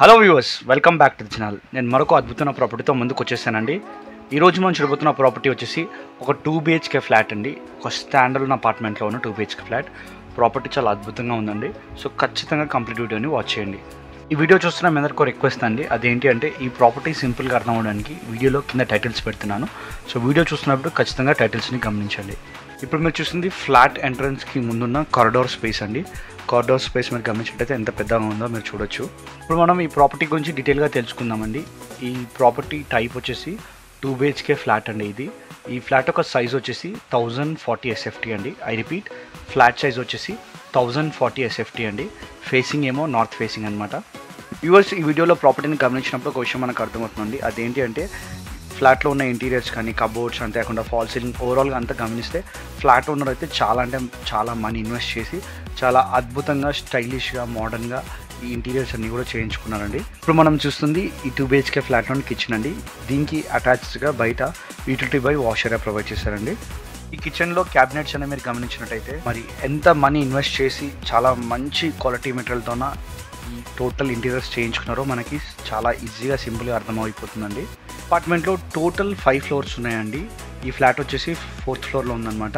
Hello viewers, welcome back to the channel. నేను మరొక అద్భుతమైన ప్రాపర్టీతో ముందుకు వచ్చేసానండి. ఈరోజు మనం చూడబోతున్న ప్రాపర్టీ వచ్చేసి ఒక 2 BHK ఫ్లాట్ అండి. ఒక స్టాండర్డ్ అపార్ట్మెంట్లో ఉన్న 2 BHK ఫ్లాట్. ప్రాపర్టీ చాలా అద్భుతంగా ఉందండి. సో ఖచ్చితంగా కంప్లీట్ వీడియోని వాచ్ చేయండి. ఈ వీడియో చూస్తున్న మీ అందరికీ రిక్వెస్ట్ అండి. అదేంటి అంటే ఈ ప్రాపర్టీ సింపుల్గా అర్థం అవడానికి వీడియోలో కింద టైటిల్స్ పెడుతున్నాను. సో వీడియో చూస్తున్నప్పుడు ఖచ్చితంగా టైటిల్స్ని గమనించండి. ఇప్పుడు మీరు చూస్తుంది ఫ్లాట్ ఎంట్రన్స్కి ముందున్న కారిడార్ స్పేస్ అండి. కారిడార్ స్పేస్ మీరు గమనించినట్టయితే ఎంత పెద్దగా ఉందో మీరు చూడొచ్చు. ఇప్పుడు మనం ఈ ప్రాపర్టీ గురించి డీటెయిల్గా తెలుసుకుందామండి. ఈ ప్రాపర్టీ టైప్ వచ్చేసి 2 BHK ఫ్లాట్ అండి. ఈ ఫ్లాట్ యొక్క సైజ్ వచ్చేసి 1040 SFT అండి. ఐ రిపీట్, ఫ్లాట్ సైజ్ వచ్చేసి 1040 SFT అండి. ఫేసింగ్ ఏమో నార్త్ ఫేసింగ్ అనమాట. వ్యూవర్స్, ఈ వీడియోలో ప్రాపర్టీని గమనించినప్పుడు ఒక విషయం మనకు అర్థమవుతుంది. అదేంటి అంటే ఫ్లాట్లో ఉన్న ఇంటీరియర్స్ కానీ కబోర్డ్స్ అంతేకాకుండా ఫాల్ సీలింగ్ ఓవరాల్గా అంతా గమనిస్తే ఫ్లాట్ ఓనర్ అయితే చాలా మనీ ఇన్వెస్ట్ చేసి చాలా అద్భుతంగా స్టైలిష్గా మోడర్న్గా ఈ ఇంటీరియర్స్ అన్నీ కూడా చేయించుకున్నారండి. ఇప్పుడు మనం చూస్తుంది ఈ 2 BHK ఫ్లాట్లోని కిచెన్ అండి. దీనికి అటాచ్డ్గా బయట యూటిలిటీ బై వాషర్ ప్రొవైడ్ చేశారండి. ఈ కిచెన్లో క్యాబినెట్స్ అనేవి మీరు గమనించినట్టయితే మరి ఎంత మనీ ఇన్వెస్ట్ చేసి చాలా మంచి క్వాలిటీ మెటీరియల్తోన ఈ టోటల్ ఇంటీరియర్స్ చేయించుకున్నారో మనకి చాలా ఈజీగా సింపుల్గా అర్థమైపోతుందండి. అపార్ట్మెంట్లో టోటల్ 5 ఫ్లోర్స్ ఉన్నాయండి. ఈ ఫ్లాట్ వచ్చేసి 4th ఫ్లోర్లో ఉందన్నమాట.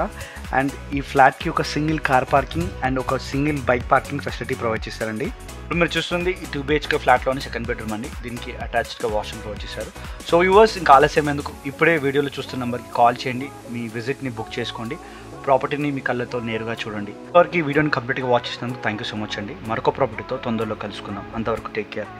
అండ్ ఈ ఫ్లాట్కి ఒక సింగిల్ కార్ పార్కింగ్ అండ్ ఒక single bike parking facility provide చేశారండి. ఇప్పుడు మీరు చూస్తుంది ఈ 2 BHK ఫ్లాట్లోని సెకండ్ బెడ్రూమ్ అండి. దీనికి అటాచ్డ్గా వాష్రూమ్ ప్రొవైడ్ చేశారు. సో వ్యూవర్స్, ఇంకా ఆలస్యం ఎందుకు, ఇప్పుడే వీడియోలో చూస్తున్న నెంబర్కి కాల్ చేయండి. మీ విజిట్ని బుక్ చేసుకోండి. ప్రాపర్టీని మీ కళ్ళతో నేరుగా చూడండి. ఇంతవరకు ఈ వీడియోని కంప్లీట్గా వాచ్ చేసినందుకు థ్యాంక్ యూ సో మచ్ అండి. మరొక ప్రాపర్టీతో తొందరలో కలుసుకుందాం. అంతవరకు టేక్ కేర్.